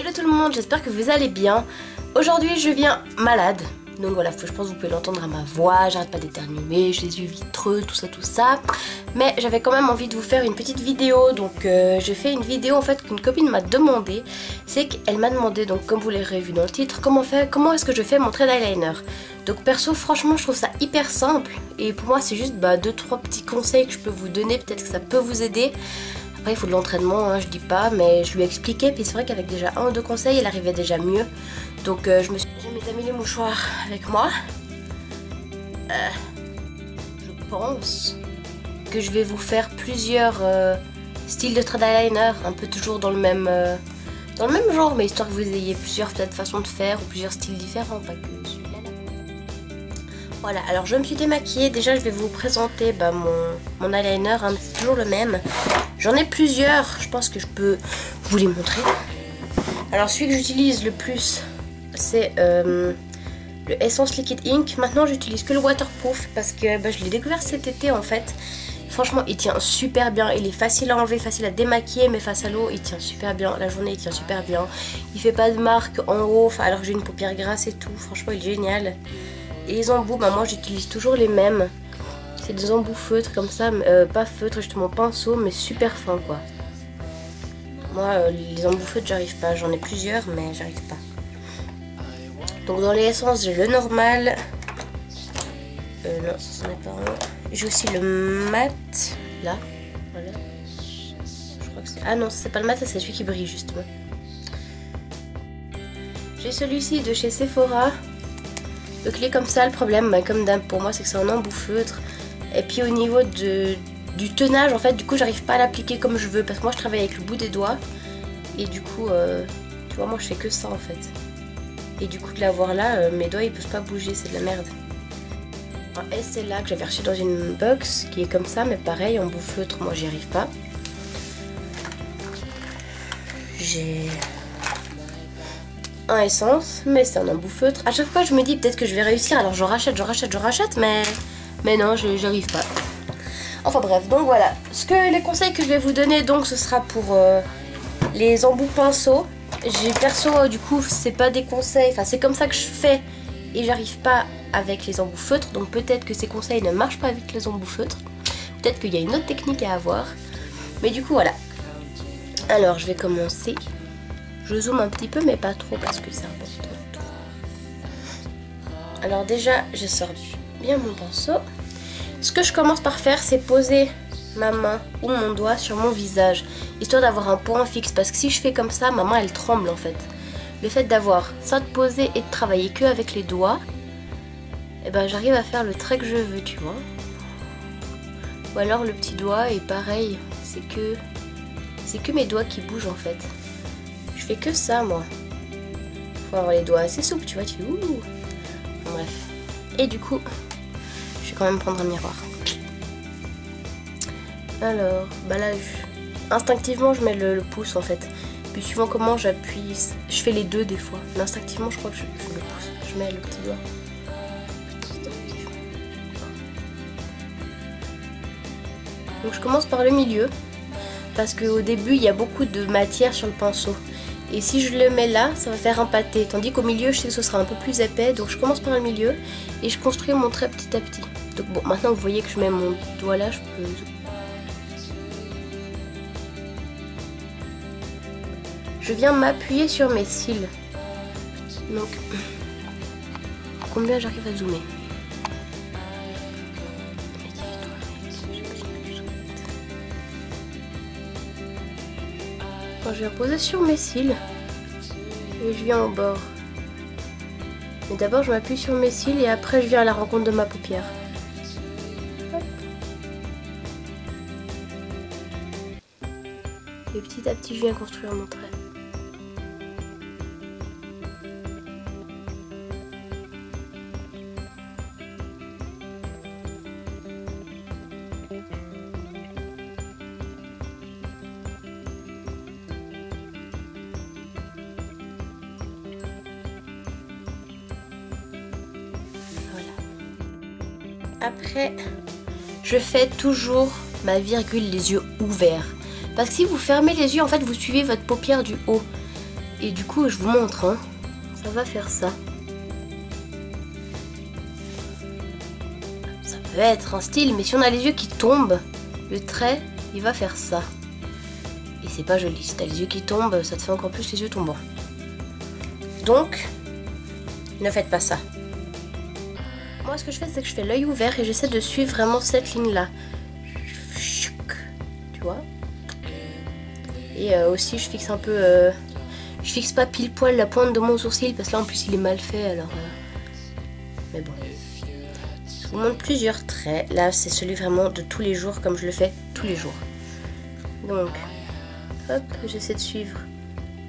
Hello tout le monde, j'espère que vous allez bien. Aujourd'hui je viens malade. Donc voilà, je pense que vous pouvez l'entendre à ma voix, j'arrête pas d'éternuer, j'ai les yeux vitreux, tout ça. Mais j'avais quand même envie de vous faire une petite vidéo. Donc j'ai fait une vidéo en fait qu'une copine m'a demandé. C'est qu'elle m'a demandé, donc comme vous l'aurez vu dans le titre, comment est-ce que je fais mon trait d'eyeliner. Donc perso franchement je trouve ça hyper simple. Et pour moi c'est juste 2-3 petits conseils que je peux vous donner, peut-être que ça peut vous aider. Après il faut de l'entraînement, hein, je dis pas, mais je lui ai expliqué. Puis c'est vrai qu'avec déjà 1 ou 2 conseils elle arrivait déjà mieux. Donc j'ai mes amis les mouchoirs avec moi. Je pense que je vais vous faire plusieurs styles de trait d'eyeliner, un peu toujours dans le même genre, mais histoire que vous ayez plusieurs peut-être façons de faire ou plusieurs styles différents, pas que celui-là. Voilà, alors je me suis démaquillée. Déjà je vais vous présenter mon eyeliner, hein, c'est toujours le même. J'en ai plusieurs, je pense que je peux vous les montrer. Alors celui que j'utilise le plus, c'est le Essence Liquid Ink. Maintenant j'utilise que le waterproof parce que je l'ai découvert cet été en fait. Franchement il tient super bien, il est facile à enlever, facile à démaquiller, mais face à l'eau il tient super bien, la journée il tient super bien. Il fait pas de marque en haut, alors que j'ai une paupière grasse et tout, franchement il est génial. Et les embouts, moi j'utilise toujours les mêmes. C'est des embouts feutres comme ça, pas feutres justement, pinceau, mais super fin quoi. Moi les embouts feutres j'arrive pas, j'en ai plusieurs mais j'arrive pas. Donc dans les essences j'ai le normal. Non, ça n'est pas un. J'ai aussi le mat, là, voilà. Je crois que c'est... Ah non, c'est pas le mat, c'est celui qui brille justement. J'ai celui-ci de chez Sephora. Donc il est comme ça, le problème, comme d'hab pour moi, c'est que c'est un embout feutre. Et puis au niveau du tenage, en fait, du coup j'arrive pas à l'appliquer comme je veux. Parce que moi je travaille avec le bout des doigts. Et du coup, tu vois, moi je fais que ça en fait. Et du coup de l'avoir là, mes doigts ils peuvent pas bouger, c'est de la merde. Et c'est là que j'avais reçu dans une box qui est comme ça, mais pareil, en bout feutre, moi j'y arrive pas. J'ai un essence, mais c'est un embout feutre. À chaque fois je me dis peut-être que je vais réussir, alors je rachète, mais non, j'arrive pas. Enfin bref, donc voilà. Les conseils que je vais vous donner, donc ce sera pour les embouts pinceaux. J'ai perso, du coup, c'est pas des conseils, enfin c'est comme ça que je fais et j'arrive pas avec les embouts feutres, donc peut-être que ces conseils ne marchent pas avec les embouts feutres. Peut-être qu'il y a une autre technique à avoir. Mais du coup, voilà. Alors, je vais commencer. Je zoome un petit peu, mais pas trop parce que c'est important. Alors déjà, je sors bien mon pinceau. Ce que je commence par faire, c'est poser ma main ou mon doigt sur mon visage, histoire d'avoir un point fixe, parce que si je fais comme ça, ma main elle tremble en fait. Le fait d'avoir ça de poser et de travailler que avec les doigts, et j'arrive à faire le trait que je veux, tu vois. Ou alors le petit doigt, et pareil, c'est que mes doigts qui bougent en fait. Je fais que ça moi. Faut avoir les doigts assez souples, tu vois, ouh. Bref. Et du coup, je vais quand même prendre un miroir. Alors, là, instinctivement, je mets le pouce en fait. Puis suivant comment j'appuie, je fais les deux des fois. Mais instinctivement, je crois que je le pouce. Je mets le petit doigt. Donc je commence par le milieu. Parce qu'au début, il y a beaucoup de matière sur le pinceau. Et si je le mets là, ça va faire un pâté. Tandis qu'au milieu, je sais que ce sera un peu plus épais. Donc je commence par le milieu et je construis mon trait petit à petit. Donc bon, maintenant vous voyez que je mets mon doigt là, je peux... Je viens m'appuyer sur mes cils. Donc, combien j'arrive à zoomer? Bon, je viens poser sur mes cils. Et je viens au bord. Mais d'abord, je m'appuie sur mes cils et après, je viens à la rencontre de ma paupière. Hop. Et petit à petit, je viens construire mon trait. Après, je fais toujours ma virgule les yeux ouverts. Parce que si vous fermez les yeux, en fait, vous suivez votre paupière du haut. Et du coup, je vous montre, hein. Ça va faire ça. Ça peut être un style, mais si on a les yeux qui tombent, le trait, il va faire ça. Et c'est pas joli. Si t'as les yeux qui tombent, ça te fait encore plus les yeux tombants. Donc, ne faites pas ça. Moi, ce que je fais, c'est que je fais l'œil ouvert et j'essaie de suivre vraiment cette ligne-là. Tu vois? Et aussi, je fixe un peu... je fixe pas pile poil la pointe de mon sourcil parce que là, en plus, il est mal fait, alors... Mais bon. Je vous montre plusieurs traits. Là, c'est celui vraiment de tous les jours, comme je le fais tous les jours. Donc, hop, j'essaie de suivre,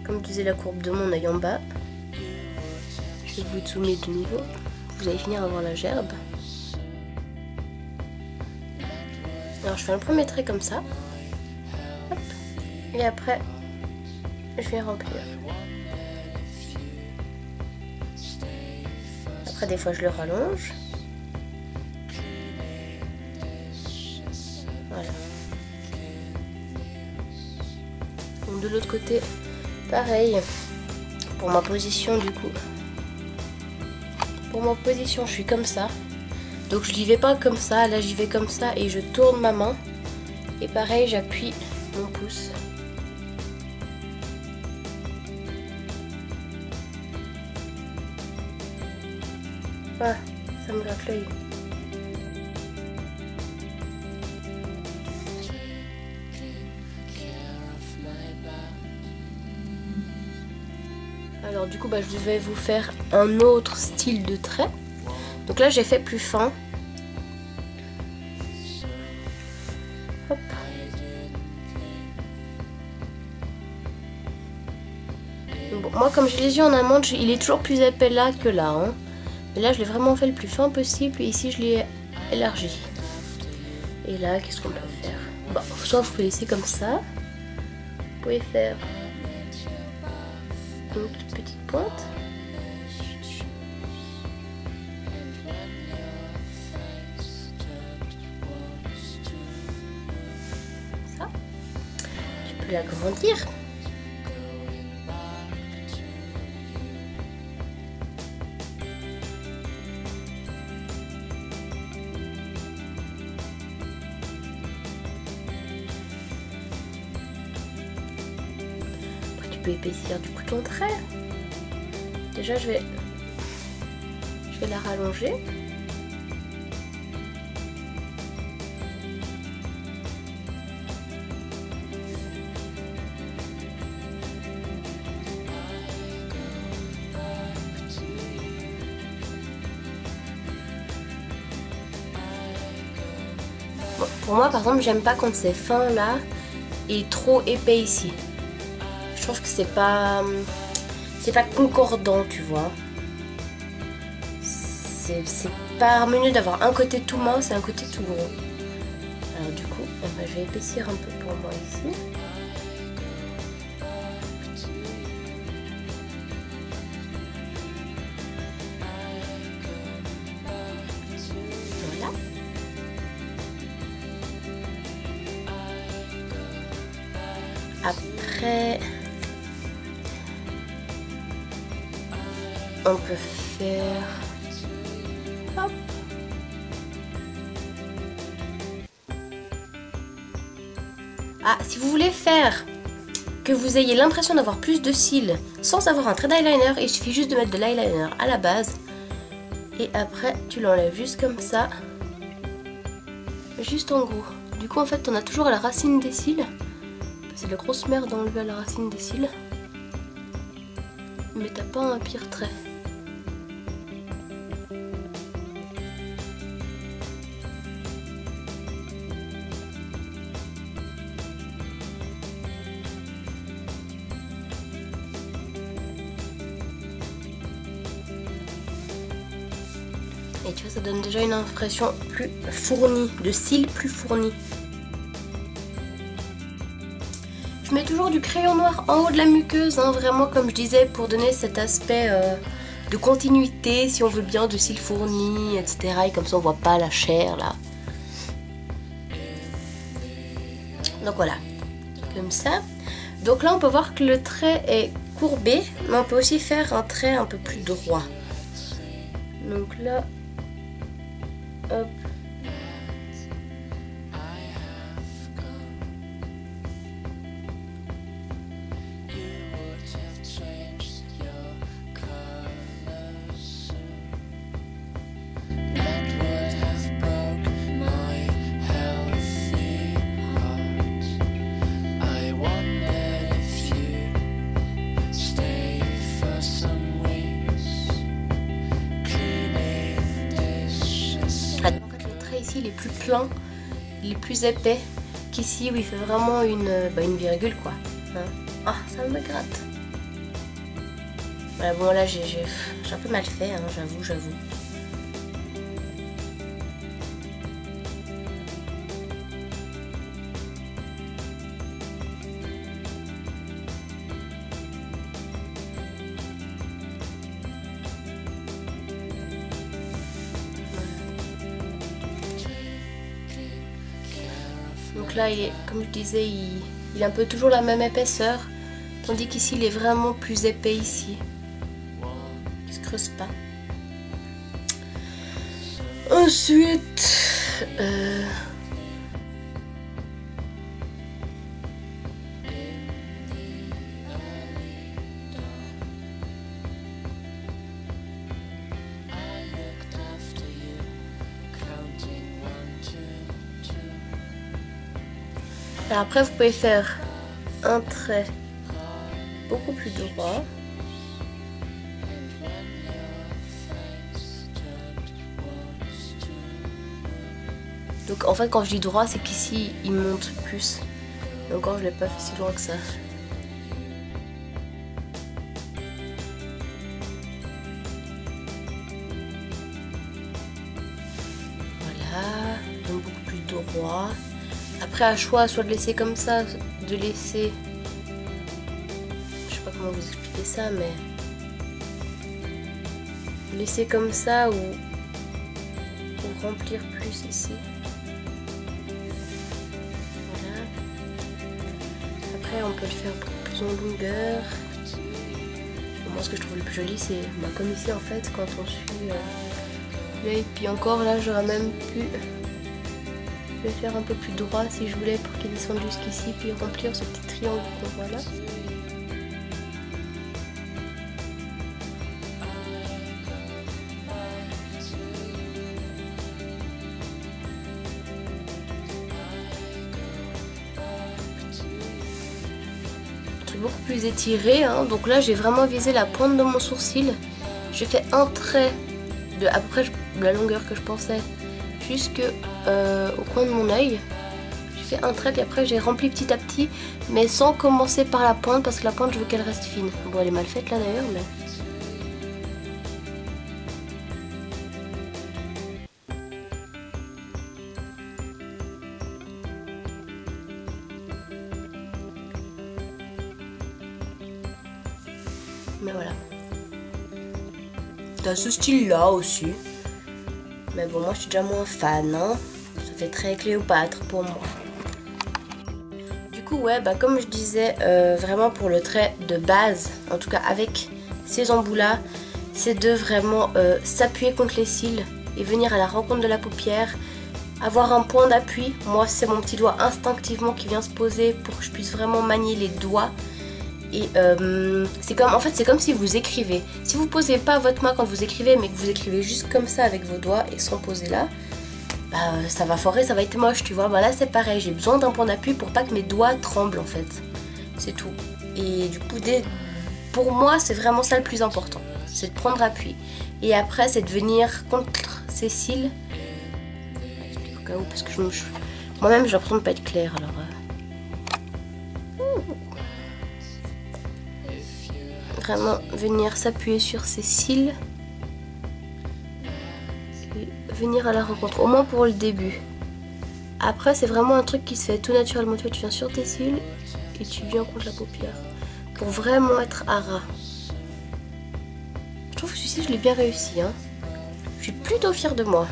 comme je disais, la courbe de mon œil en bas. Je vais vous zoomer de nouveau. Vous allez finir à voir la gerbe. Alors je fais un premier trait comme ça. Hop. Et après, je viens remplir. Après des fois je le rallonge. Voilà. Donc de l'autre côté, pareil. Pour ma position du coup. Pour ma position, je suis comme ça. Donc je n'y vais pas comme ça, là j'y vais comme ça et je tourne ma main. Et pareil, j'appuie mon pouce. Ah, ça me gratte l'œil. Alors du coup, je vais vous faire un autre style de trait. Donc là, j'ai fait plus fin. Hop. Bon, moi, comme j'ai les yeux en amande, il est toujours plus épais là que là. Hein. Mais là, je l'ai vraiment fait le plus fin possible. Et ici, je l'ai élargi. Et là, qu'est-ce qu'on peut faire? Bon, soit vous pouvez laisser comme ça. Vous pouvez faire une toute petite pointe. Ça. Tu peux l'agrandir. Après, tu peux épaissir du coup ton trait. Déjà, je vais la rallonger. Bon, pour moi, par exemple, j'aime pas quand c'est fin là et trop épais ici. Je trouve que c'est pas concordant, tu vois. C'est pas harmonieux d'avoir un côté tout mince et un côté tout gros. Alors du coup, je vais épaissir un peu pour moi ici. Voilà. Après, on peut faire... Hop. Ah, si vous voulez faire que vous ayez l'impression d'avoir plus de cils sans avoir un trait d'eyeliner, il suffit juste de mettre de l'eyeliner à la base. Et après, tu l'enlèves juste comme ça. Juste en gros. Du coup, en fait, on a toujours la racine des cils. C'est de la grosse merde d'enlever à la racine des cils. Mais t'as pas un pire trait. Et tu vois, ça donne déjà une impression plus fournie, de cils plus fournis. Je mets toujours du crayon noir en haut de la muqueuse, hein, vraiment comme je disais, pour donner cet aspect de continuité, si on veut bien, de cils fournis, etc. Et comme ça on voit pas la chair là. Donc voilà, comme ça. Donc là on peut voir que le trait est courbé, mais on peut aussi faire un trait un peu plus droit. Donc là, hop. Ici il est plus plein, il est plus épais qu'ici où il fait vraiment une virgule quoi. Hein. Ah, ça me gratte. Voilà, bon là j'ai un peu mal fait, hein, j'avoue. Donc là, il est, comme je disais, il a un peu toujours la même épaisseur. Tandis qu'ici, il est vraiment plus épais ici. Il se creuse pas. Ensuite... Alors après vous pouvez faire un trait beaucoup plus droit. Donc en fait quand je dis droit c'est qu'ici il monte plus. Et encore je l'ai pas fait si droit que ça. Voilà, donc beaucoup plus droit. Après à choix, soit de laisser comme ça, de laisser, je sais pas comment vous expliquer ça, mais laisser comme ça ou remplir plus ici. Voilà. Après on peut le faire plus en longueur. Moi ce que je trouve le plus joli c'est comme ici en fait quand on suit l'œil. Puis encore là j'aurais même pu le faire un peu plus droit si je voulais pour qu'il descende jusqu'ici, puis remplir ce petit triangle qu'on voit là. Un truc beaucoup plus étiré, hein. Donc là j'ai vraiment visé la pointe de mon sourcil. J'ai fait un trait de à peu près la longueur que je pensais jusque au coin de mon œil. J'ai fait un trait puis après j'ai rempli petit à petit mais sans commencer par la pointe parce que la pointe je veux qu'elle reste fine. Bon elle est mal faite là d'ailleurs mais... Mais voilà. T'as ce style là aussi. Mais bon, moi je suis déjà moins fan, hein. Ça fait très Cléopâtre pour moi. Du coup, ouais, bah comme je disais, vraiment pour le trait de base, en tout cas avec ces embouts là, c'est de vraiment s'appuyer contre les cils et venir à la rencontre de la paupière, avoir un point d'appui. Moi, c'est mon petit doigt instinctivement qui vient se poser pour que je puisse vraiment manier les doigts. Et c'est comme, en fait, c'est comme si vous écrivez. Si vous posez pas votre main quand vous écrivez, mais que vous écrivez juste comme ça avec vos doigts et sans poser là, bah ça va foirer, ça va être moche, tu vois. Bah là c'est pareil, j'ai besoin d'un point d'appui pour pas que mes doigts tremblent en fait. C'est tout. Et du coup, pour moi, c'est vraiment ça le plus important. C'est de prendre appui. Et après, c'est de venir contre ces cils. Au cas où, parce que moi-même, j'ai l'impression de pas être claire, alors... Vraiment venir s'appuyer sur ces cils et venir à la rencontre, au moins pour le début. Après c'est vraiment un truc qui se fait tout naturellement, tu vois, tu viens sur tes cils et tu viens contre la paupière pour vraiment être à ras. Je trouve que celui-ci je l'ai bien réussi, hein. Je suis plutôt fière de moi.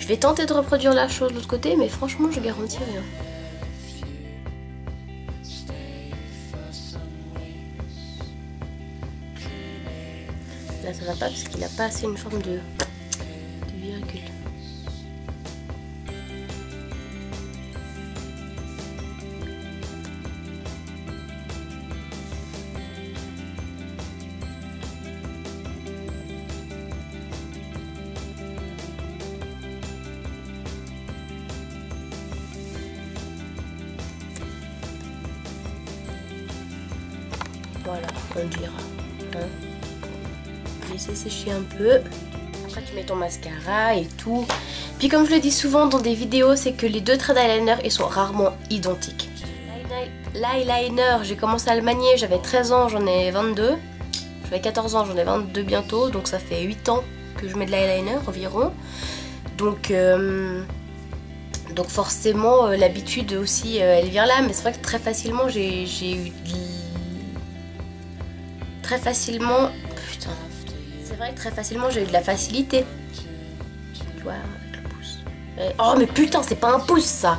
Je vais tenter de reproduire la chose de l'autre côté, mais franchement je garantis rien. Là ça va pas parce qu'il a pas assez une forme de virgule. Voilà, on dira. Hein. Laisser sécher un peu. Après tu mets ton mascara et tout. Puis comme je le dis souvent dans des vidéos, c'est que les deux traits d'eyeliner ils sont rarement identiques. L'eyeliner, j'ai commencé à le manier, j'avais 13 ans, j'en ai 22. J'avais 14 ans, j'en ai 22 bientôt. Donc ça fait 8 ans que je mets de l'eyeliner environ. Donc forcément l'habitude aussi elle vient là. Mais c'est vrai que très facilement j'ai eu... Très facilement... Putain... C'est vrai que très facilement j'ai eu de la facilité. Tu vois, avec le pouce. Oh mais putain, c'est pas un pouce ça.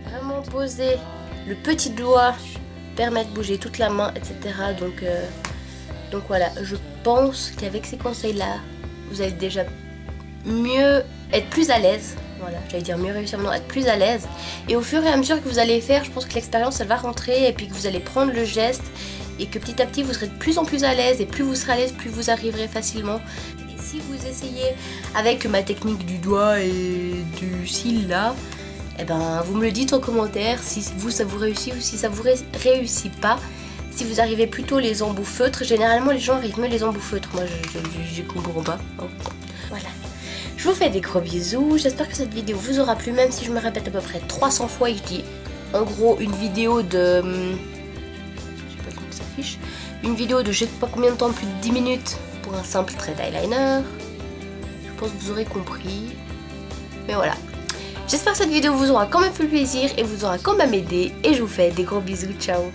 Vraiment poser le petit doigt, permet de bouger toute la main, etc. Donc voilà, je pense qu'avec ces conseils là, vous allez déjà mieux être plus à l'aise. Voilà, j'allais dire mieux réussir, non, être plus à l'aise. Et au fur et à mesure que vous allez faire, je pense que l'expérience elle va rentrer et puis que vous allez prendre le geste. Et que petit à petit vous serez de plus en plus à l'aise. Et plus vous serez à l'aise, plus vous arriverez facilement. Et si vous essayez avec ma technique du doigt et du cil là, eh ben vous me le dites en commentaire si vous ça vous réussit ou si ça vous réussit pas. Si vous arrivez plutôt les embouts feutres, généralement les gens arrivent mieux les embouts feutres. Moi je comprends pas. Voilà. Je vous fais des gros bisous. J'espère que cette vidéo vous aura plu, même si je me répète à peu près 300 fois et je dis en gros une vidéo de... Une vidéo de je sais pas combien de temps, plus de 10 minutes pour un simple trait d'eyeliner. Je pense que vous aurez compris. Mais voilà. J'espère que cette vidéo vous aura quand même fait plaisir et vous aura quand même aidé. Et je vous fais des gros bisous. Ciao.